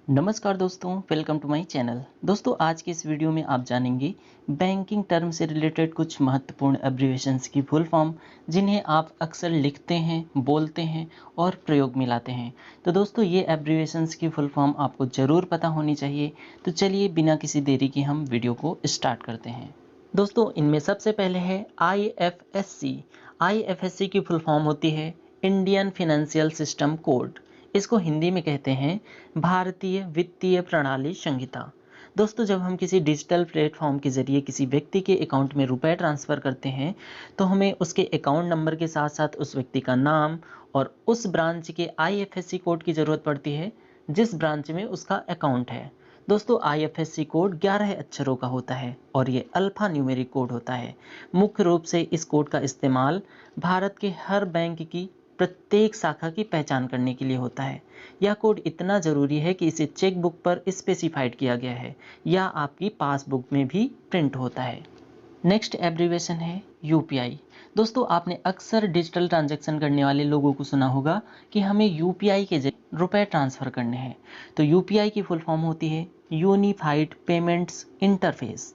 नमस्कार दोस्तों, welcome to my channel. दोस्तों, आज के इस वीडियो में आप जानेंगे बैंकिंग टर्म से रिलेटेड कुछ महत्वपूर्ण एब्रिविएशंस की फुल फॉर्म, जिन्हें आप अक्सर लिखते हैं, बोलते हैं और प्रयोग में लाते हैं। तो दोस्तों, ये एब्रिविएशंस की फुल फॉर्म आपको ज़रूर पता होनी चाहिए। तो चलिए बिना किसी देरी के हम वीडियो को स्टार्ट करते हैं। दोस्तों, इनमें सबसे पहले है IFSC। IFSC की फुल फॉर्म होती है इंडियन फिनेंशियल सिस्टम कोड। इसको हिंदी में कहते हैं भारतीय वित्तीय प्रणाली संहिता। दोस्तों, जब हम किसी डिजिटल प्लेटफॉर्म के जरिए किसी व्यक्ति के अकाउंट में रुपए ट्रांसफ़र करते हैं, तो हमें उसके अकाउंट नंबर के साथ साथ उस व्यक्ति का नाम और उस ब्रांच के IFSC कोड की ज़रूरत पड़ती है जिस ब्रांच में उसका अकाउंट है। दोस्तों, IFSC कोड 11 अक्षरों का होता है और ये अल्फ़ा न्यूमेरिक कोड होता है। मुख्य रूप से इस कोड का इस्तेमाल भारत के हर बैंक की प्रत्येक शाखा की पहचान करने के लिए होता है। यह कोड इतना ज़रूरी है कि इसे चेक बुक पर स्पेसिफाइड किया गया है या आपकी पासबुक में भी प्रिंट होता है। नेक्स्ट एब्रीवेशन है UPI। दोस्तों, आपने अक्सर डिजिटल ट्रांजैक्शन करने वाले लोगों को सुना होगा कि हमें UPI के जरिए रुपए ट्रांसफ़र करने हैं। तो UPI की फुल फॉर्म होती है यूनिफाइड पेमेंट्स इंटरफेस।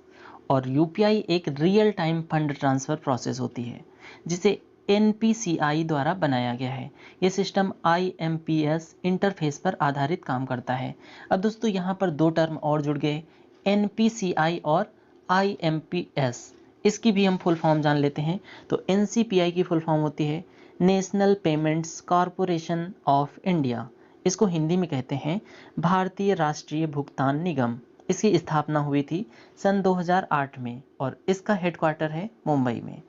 और UPI एक real time fund transfer process होती है जिसे NPCI द्वारा बनाया गया है। ये सिस्टम IMPS इंटरफेस पर आधारित काम करता है। अब दोस्तों, यहाँ पर दो टर्म और जुड़ गए, NPCI और IMPS। इसकी भी हम फुल फॉर्म जान लेते हैं। तो NCPI की फुल फॉर्म होती है national payments corporation of India. इसको हिंदी में कहते हैं भारतीय राष्ट्रीय भुगतान निगम। इसकी स्थापना हुई थी सन 2008 में और इसका हेडक्वार्टर है मुंबई में।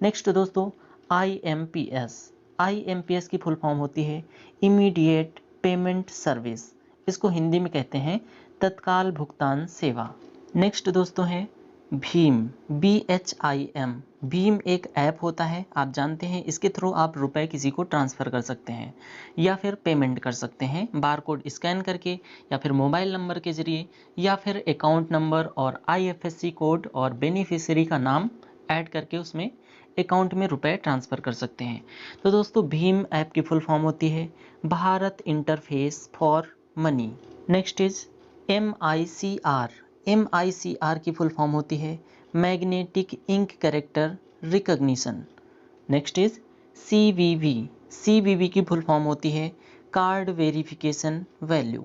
नेक्स्ट दोस्तों, IMPS। IMPS की फुल फॉर्म होती है इमीडिएट पेमेंट सर्विस। इसको हिंदी में कहते हैं तत्काल भुगतान सेवा। नेक्स्ट दोस्तों है भीम। BHIM। भीम एक ऐप होता है, आप जानते हैं। इसके थ्रू आप रुपए किसी को ट्रांसफ़र कर सकते हैं या फिर पेमेंट कर सकते हैं बार कोड स्कैन करके या फिर मोबाइल नंबर के ज़रिए या फिर अकाउंट नंबर और IFSC कोड और बेनिफिशियरी का नाम ऐड करके उसमें अकाउंट में रुपए ट्रांसफ़र कर सकते हैं। तो दोस्तों, भीम ऐप की फुल फॉर्म होती है Bharat interface for money. Next is MICR। MICR की फुल फॉर्म होती है magnetic ink character recognition. Next is CVV। CVV की फुल फॉर्म होती है कार्ड वेरिफिकेशन वैल्यू।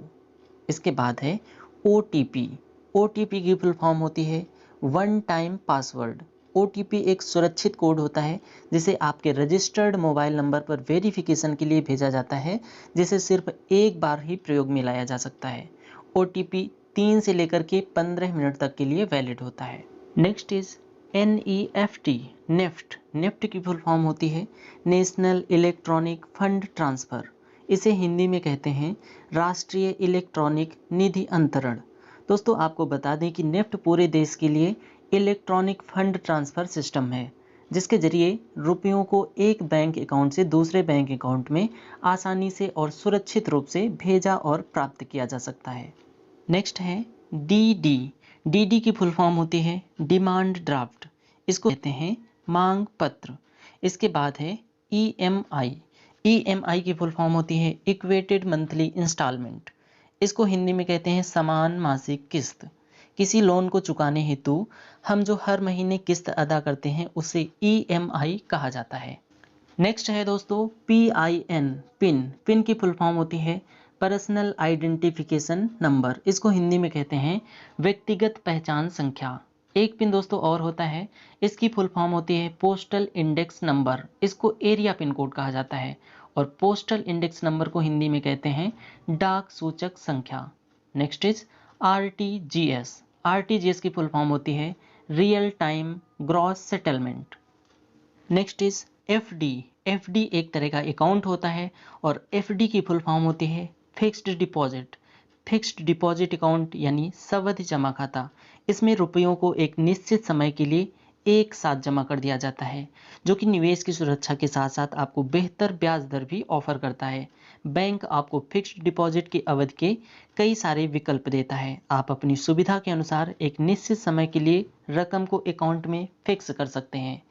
इसके बाद है OTP। OTP की फुल फॉर्म होती है वन टाइम पासवर्ड। OTP एक सुरक्षित कोड होता है जिसे आपके रजिस्टर्ड मोबाइल नंबर पर वेरिफिकेशन के लिए भेजा जाता है, जिसे सिर्फ एक बार ही प्रयोग में लाया जा सकता है। OTP 3 से लेकर के 15 मिनट तक के लिए वैलिड होता है। Next is NEFT। नेफ्ट की फुल फॉर्म होती है नेशनल इलेक्ट्रॉनिक फंड ट्रांसफ़र। इसे हिंदी में कहते हैं राष्ट्रीय इलेक्ट्रॉनिक निधि अंतरण। दोस्तों, आपको बता दें कि नेफ्ट पूरे देश के लिए इलेक्ट्रॉनिक फंड ट्रांसफ़र सिस्टम है जिसके जरिए रुपयों को एक बैंक अकाउंट से दूसरे बैंक अकाउंट में आसानी से और सुरक्षित रूप से भेजा और प्राप्त किया जा सकता है। नेक्स्ट है DD। DD की फुल फॉर्म होती है डिमांड ड्राफ्ट। इसको कहते हैं मांग पत्र। इसके बाद है EMI। EMI की फुल फॉर्म होती है इक्वेटेड मंथली इंस्टॉलमेंट। इसको हिंदी में कहते हैं समान मासिक किस्त। किसी लोन को चुकाने हेतु हम जो हर महीने किस्त अदा करते हैं उसे EMI कहा जाता है। नेक्स्ट है दोस्तों PIN। पिन की फुल फॉर्म होती है पर्सनल आइडेंटिफिकेशन नंबर। इसको हिंदी में कहते हैं व्यक्तिगत पहचान संख्या। एक पिन दोस्तों और होता है, इसकी फुल फॉर्म होती है पोस्टल इंडेक्स नंबर। इसको एरिया पिन कोड कहा जाता है और पोस्टल इंडेक्स नंबर को हिंदी में कहते हैं डाक सूचक संख्या। Next is RTGS। RTGS की फुल फॉर्म होती है real time gross settlement. Next is FD। FD एक तरह का अकाउंट होता है और FD की फुल फॉर्म होती है fixed deposit. Fixed deposit account यानी सावधि जमा खाता। इसमें रुपयों को एक निश्चित समय के लिए एक साथ जमा कर दिया जाता है, जो कि निवेश की सुरक्षा के साथ साथ आपको बेहतर ब्याज दर भी ऑफर करता है। बैंक आपको फिक्स्ड डिपॉजिट की अवधि के कई सारे विकल्प देता है। आप अपनी सुविधा के अनुसार एक निश्चित समय के लिए रकम को अकाउंट में फिक्स कर सकते हैं।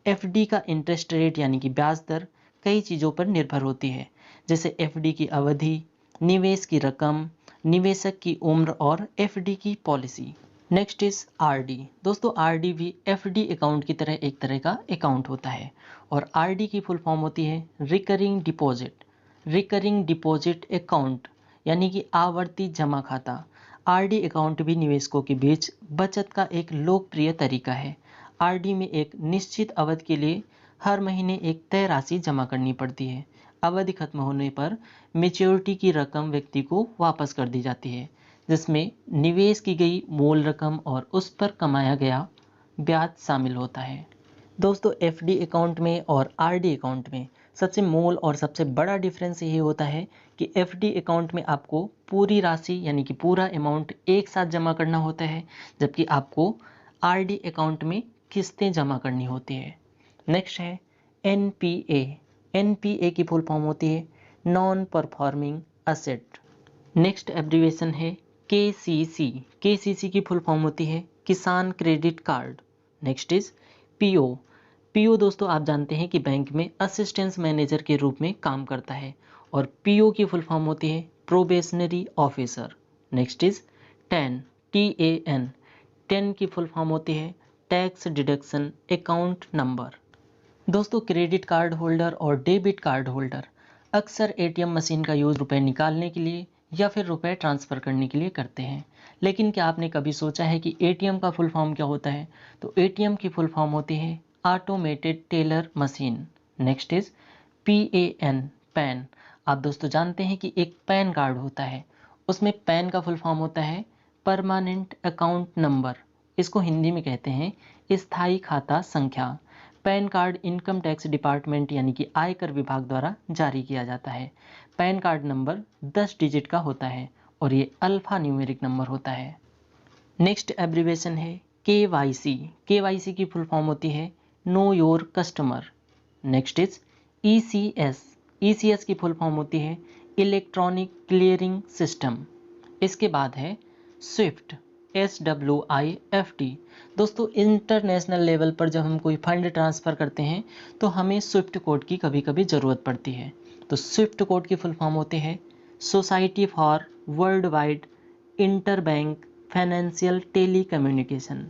FD का इंटरेस्ट रेट यानी कि ब्याज दर कई चीज़ों पर निर्भर होती है, जैसे FD की अवधि, निवेश की रकम, निवेशक की उम्र और एफडी की पॉलिसी। Next is RD. दोस्तों आरडी भी एफडी अकाउंट की तरह एक तरह का अकाउंट होता है और आरडी की फुल फॉर्म होती है recurring deposit. Recurring deposit account यानी कि आवर्ती जमा खाता। आरडी अकाउंट भी निवेशकों के बीच बचत का एक लोकप्रिय तरीका है। आरडी में एक निश्चित अवधि के लिए हर महीने एक तय राशि जमा करनी पड़ती है। अवधि खत्म होने पर मेच्योरिटी की रकम व्यक्ति को वापस कर दी जाती है, जिसमें निवेश की गई मूल रकम और उस पर कमाया गया ब्याज शामिल होता है। दोस्तों एफडी अकाउंट में और आरडी अकाउंट में सबसे मूल और सबसे बड़ा डिफरेंस ये होता है कि एफडी अकाउंट में आपको पूरी राशि यानी कि पूरा अमाउंट एक साथ जमा करना होता है, जबकि आपको आरडी अकाउंट में किस्तें जमा करनी होती है। नेक्स्ट है एनपीए। एनपीए की फुल फॉर्म होती है non performing asset. Next abbreviation है केसीसी। केसीसी की फुल फॉर्म होती है किसान credit card. Next is PO. PO दोस्तों आप जानते हैं कि बैंक में असिस्टेंस मैनेजर के रूप में काम करता है और पीओ की फुल फॉर्म होती है probationary officer. Next is TAN. T A N. TAN की फुल फॉर्म होती है टैक्स डिडक्शन अकाउंट नंबर। दोस्तों क्रेडिट कार्ड होल्डर और डेबिट कार्ड होल्डर अक्सर एटीएम मशीन का यूज़ रुपए निकालने के लिए या फिर रुपए ट्रांसफ़र करने के लिए करते हैं। लेकिन क्या आपने कभी सोचा है कि एटीएम का फुल फॉर्म क्या होता है? तो एटीएम की फुल फॉर्म होती है automated teller machine. Next is P A N. PAN. आप दोस्तों जानते हैं कि एक पैन कार्ड होता है, उसमें पैन का फुल फॉर्म होता है परमानेंट अकाउंट नंबर। इसको हिंदी में कहते हैं स्थायी खाता संख्या। Pan card income tax department यानी कि आयकर विभाग द्वारा जारी किया जाता है। पैन कार्ड नंबर 10 डिजिट का होता है और ये अल्फा न्यूमेरिक नंबर होता है। नेक्स्ट एब्रीवेशन है केवाईसी। केवाईसी की फुल फॉर्म होती है know your customer. Next is ECS. ECS की फुल फॉर्म होती है इलेक्ट्रॉनिक क्लियरिंग सिस्टम। इसके बाद है स्विफ्ट। SWIFT। दोस्तों इंटरनेशनल लेवल पर जब हम कोई फंड ट्रांसफ़र करते हैं तो हमें स्विफ्ट कोड की कभी कभी ज़रूरत पड़ती है। तो स्विफ्ट कोड की फुल फॉर्म होते हैं society for worldwide interbank financial telecommunication.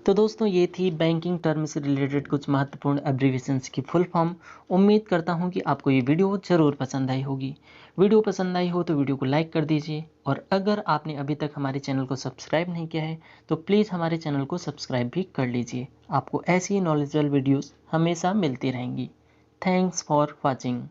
तो दोस्तों ये थी बैंकिंग टर्म से रिलेटेड कुछ महत्वपूर्ण एब्रीवेशंस की फुल फॉर्म। उम्मीद करता हूँ कि आपको ये वीडियो ज़रूर पसंद आई होगी। वीडियो पसंद आई हो तो वीडियो को लाइक कर दीजिए और अगर आपने अभी तक हमारे चैनल को सब्सक्राइब नहीं किया है तो प्लीज़ हमारे चैनल को सब्सक्राइब भी कर लीजिए। आपको ऐसी नॉलेजेबल वीडियोज़ हमेशा मिलती रहेंगी। Thanks for watching.